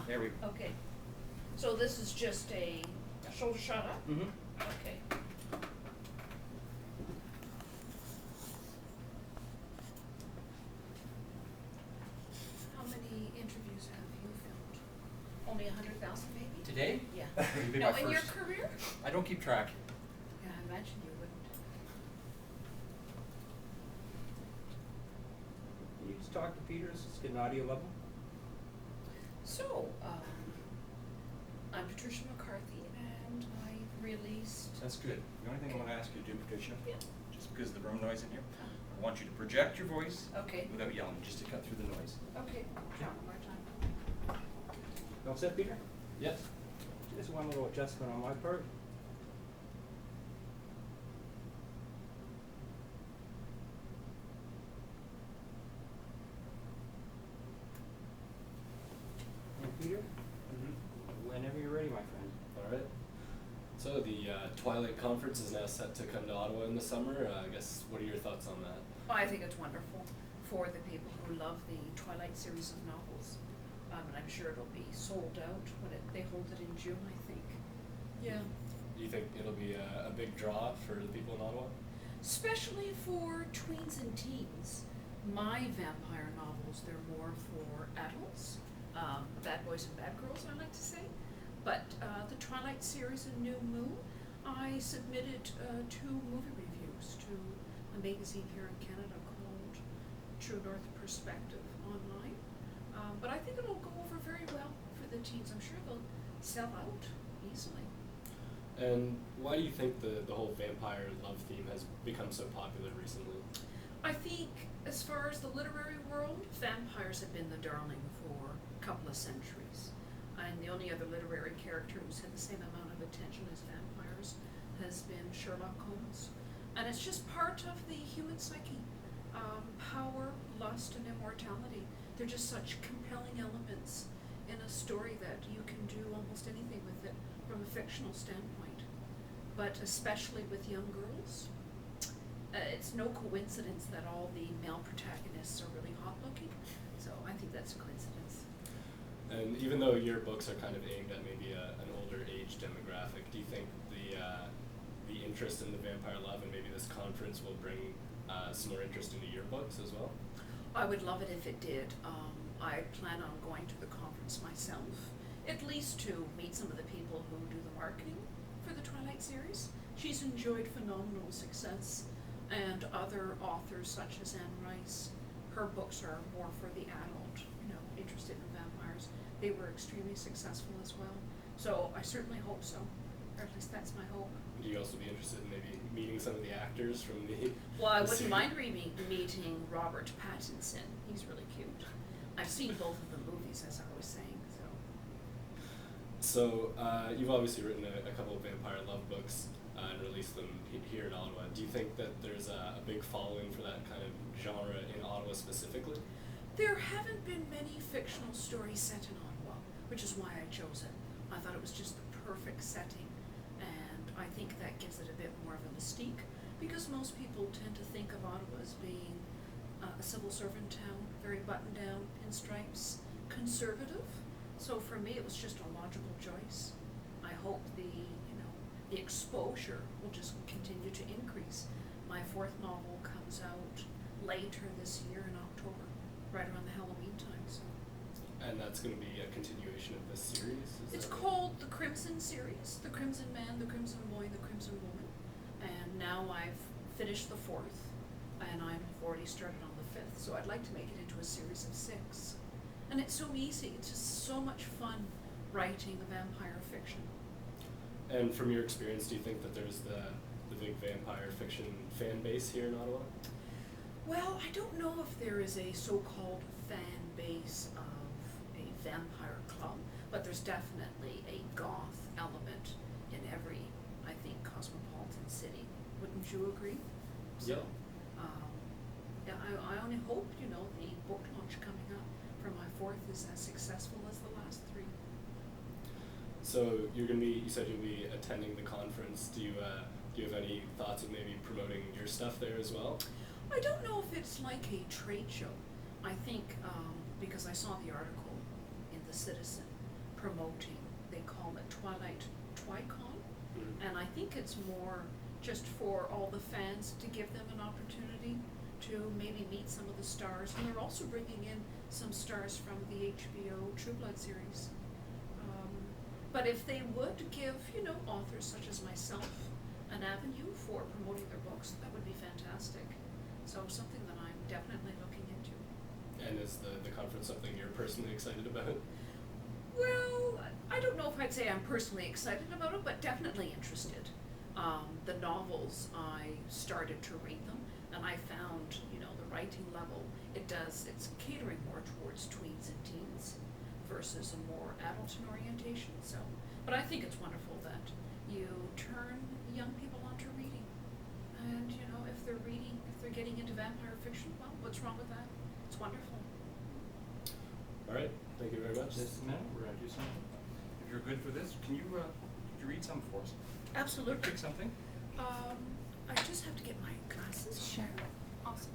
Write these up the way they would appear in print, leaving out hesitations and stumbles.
There we go. Okay. So this is just a shoulder shot up? Mm-hmm. Okay. How many interviews have you filmed? Only 100,000 maybe? Today? Yeah. You'd be No, my in your first. career? I don't keep track. Yeah, I imagine you wouldn't. Can you just talk to Peter, just get an audio level? So, I'm Patricia McCarthy, and I released. That's good. The only thing I want to ask you to do, Patricia, Yeah. just because of the room noise in here, I want you to project your voice Okay. without yelling, just to cut through the noise. Okay. One more time. You all set, Peter? Yes. Just one little adjustment on my part. And Peter, whenever you're ready, my friend. All right. So the Twilight Conference is now set to come to Ottawa in the summer. I guess, what are your thoughts on that? I think it's wonderful for the people who love the Twilight series of novels. And I'm sure it'll be sold out when they hold it in June, I think. Yeah. Do you think it'll be a big draw for the people in Ottawa? Especially for tweens and teens. My vampire novels, they're more for adults. Bad boys and bad girls, I like to say. But the Twilight series and New Moon, I submitted 2 movie reviews to a magazine here in Canada called True North Perspective online. But I think it'll go over very well for the teens. I'm sure they'll sell out easily. And why do you think the whole vampire love theme has become so popular recently? I think as far as the literary world, vampires have been the darling for a couple of centuries. And the only other literary character who's had the same amount of attention as vampires has been Sherlock Holmes. And it's just part of the human psyche. Power, lust, and immortality. They're just such compelling elements in a story that you can do almost anything with it from a fictional standpoint. But especially with young girls, it's no coincidence that all the male protagonists are really hot looking. So I think that's a coincidence. And even though your books are kind of aimed at maybe an older age demographic, do you think the interest in the vampire love and maybe this conference will bring some more interest into your books as well? I would love it if it did. I plan on going to the conference myself, at least to meet some of the people who do the marketing for the Twilight series. She's enjoyed phenomenal success, and other authors such as Anne Rice, her books are more for the adult, interested in vampires. They were extremely successful as well. So I certainly hope so, or at least that's my hope. Would you also be interested in maybe meeting some of the actors from the... Well, I wouldn't mind meeting Robert Pattinson. He's really cute. I've seen both of the movies, as I was saying, So you've obviously written a couple of vampire love books and released them here in Ottawa. Do you think that there's a big following for that kind of genre in Ottawa specifically? There haven't been many fictional stories set in Ottawa, which is why I chose it. I thought it was just the perfect setting, and I think that gives it a bit more of a mystique, because most people tend to think of Ottawa as being a civil servant town, very buttoned down, pinstripes, conservative. So for me, it was just a logical choice. I hope the exposure will just continue to increase. My 4th novel comes out later this year in October, right around the Halloween time. So. And that's going to be a continuation of this series? It's called the Crimson series, the Crimson Man, the Crimson Boy, the Crimson Woman. And now I've finished the 4th, and I've already started on the 5th. So I'd like to make it into a series of 6. And it's so easy, it's just so much fun writing vampire fiction. And from your experience, do you think that there's the big vampire fiction fan base here in Ottawa? Well, I don't know if there is a so-called fan base of a vampire club, but there's definitely a goth element in every, I think, cosmopolitan city. Wouldn't you agree? So, yeah, I only hope, the book launch coming up for my 4th is as successful as the last 3. So you said you'll be attending the conference. Do you have any thoughts of maybe promoting your stuff there as well? I don't know if it's like a trade show. I think, because I saw the article in The Citizen, promoting. They call it Twilight Twi-Con. And I think it's more just for all the fans to give them an opportunity to maybe meet some of the stars. And they're also bringing in some stars from the HBO True Blood series. But if they would give, authors such as myself an avenue for promoting their books, that would be fantastic. So something that I'm definitely looking into. And is the conference something you're personally excited about? Well, I don't know if I'd say I'm personally excited about it, but definitely interested. The novels, I started to read them, and I found, the writing level, it's catering more towards tweens and teens versus a more adult orientation. So, but I think it's wonderful that you turn young people onto reading. And, if they're getting into vampire fiction, well, what's wrong with that? It's wonderful. All right, thank you very much. Just a minute, we're gonna do something. If you're good for this, could you read some for us? Absolutely. Pick something. I just have to get my glasses. Sure. Awesome.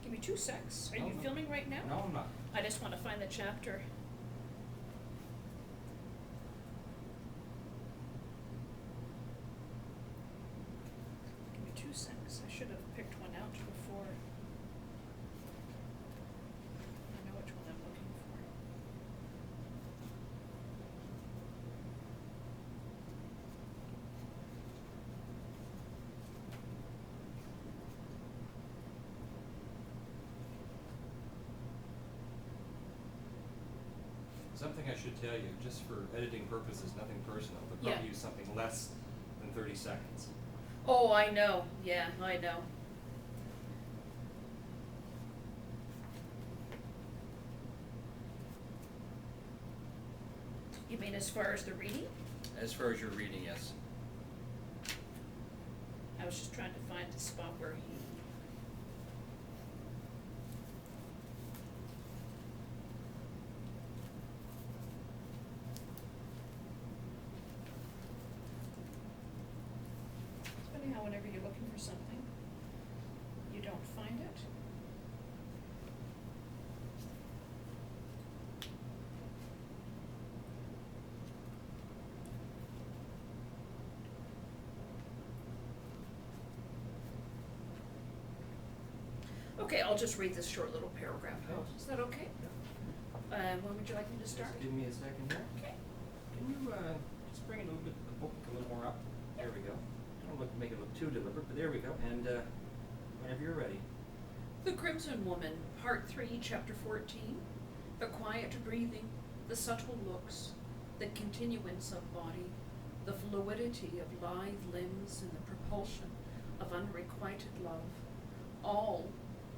Give me 2 secs. Are you filming right now? No, I'm not. I just want to find the chapter. Give me 2 secs. I should have picked one out before. I know which one I'm looking for. Something I should tell you, just for editing purposes, nothing personal, but Yeah. probably use something less than 30 seconds. Oh, I know. Yeah, I know. You mean as far as the reading? As far as your reading, yes. I was just trying to find the spot where he. It's funny how whenever you're looking for something, you don't find it. Okay, I'll just read this short little paragraph. Okay. Is that okay? When would you like me to start? Just give me a second here. Okay. Can you just bring it a little bit, the book a little more up? There we go. I don't want to make it look too deliberate, but there we go. And whenever you're ready. The Crimson Woman, Part 3, Chapter 14. The quiet breathing, the subtle looks, the continuance of body, the fluidity of lithe limbs and the propulsion of unrequited love. All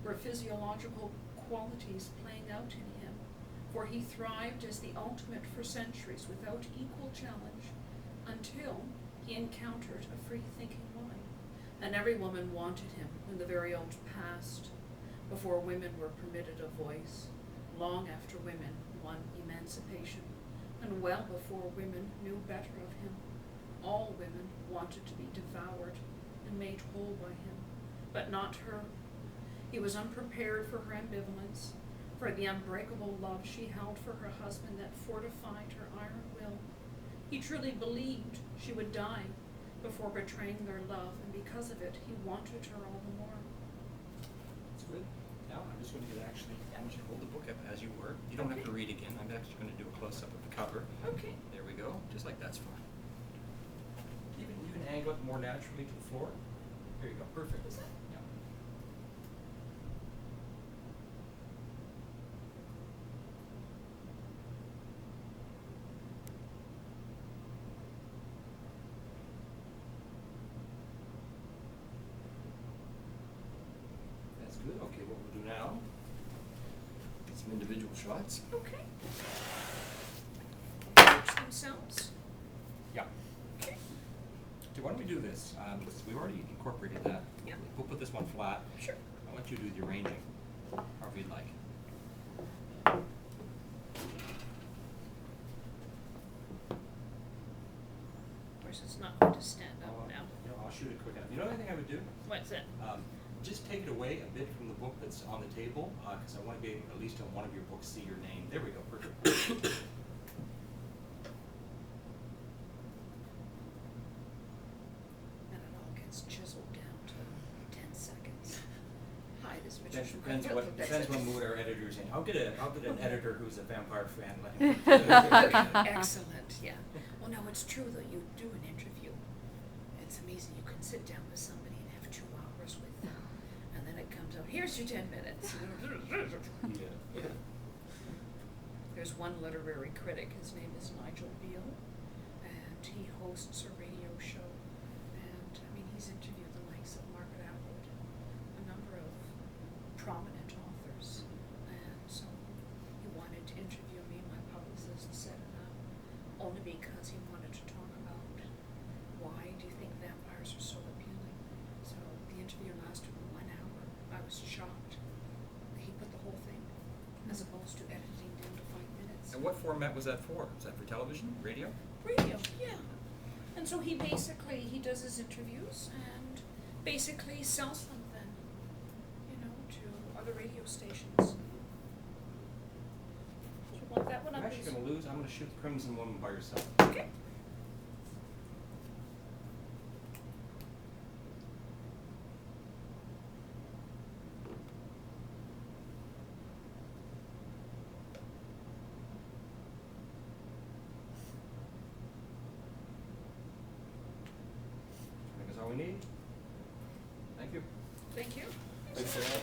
were physiological qualities playing out in him, for he thrived as the ultimate for centuries without equal challenge, until he encountered a free-thinking woman. And every woman wanted him in the very old past, before women were permitted a voice, long after women won emancipation, and well before women knew better of him. All women wanted to be devoured and made whole by him, but not her. He was unprepared for her ambivalence, for the unbreakable love she held for her husband that fortified her iron will. He truly believed she would die before betraying their love, and because of it, he wanted her all the more. That's good. Now I'm just going to I want you to hold the book up as you were. You don't have to read again. I'm actually going to do a close-up of the cover. Okay. There we go. Just like that's fine. You can angle it more naturally to the floor. There you go. Perfect. Is that? Yeah. That's good. Okay, what we'll do now, some individual shots. Okay. Books themselves? Yeah. Okay. Okay, why don't we do this? We've already incorporated that. Yeah. We'll put this one flat. Sure. I'll let you do the arranging. if you'd like. Of course, it's not going to stand up now. You know, I'll shoot it quick enough. You know the other thing I would do? What's that? Just take it away a bit from the book that's on the table, because I want to be able, at least on one of your books, see your name. There we go, perfect. And it all gets chiseled down to 10 seconds. Hi, this is Patricia. Depends what mood our editor's in. I'll get an editor who's a vampire fan. Excellent, yeah. Well, no, it's true though. You do an interview. It's amazing. You can sit down with somebody and have 2 hours with them, and then it comes out. Here's your 10 minutes. Yeah. There's one literary critic. His name is Nigel Beale, and he hosts a radio show. And I mean, he's interviewed the likes of Margaret Atwood, a number of prominent authors, and so he wanted to interview me. My publicist set it up only because he wanted to talk about why do you think vampires are so appealing. So the interview lasted 1 hour. I was shocked. He put the whole thing, as opposed to editing down to 5 minutes. And what format was that for? Was that for television, radio? Radio, yeah. And so he does his interviews and basically sells them then, you know, to other radio stations. So you want that one I'm up? actually going to lose. I'm going to shoot the Crimson Woman by yourself. Okay. I think that's all we need. Thank you. Thank you. Thanks a lot.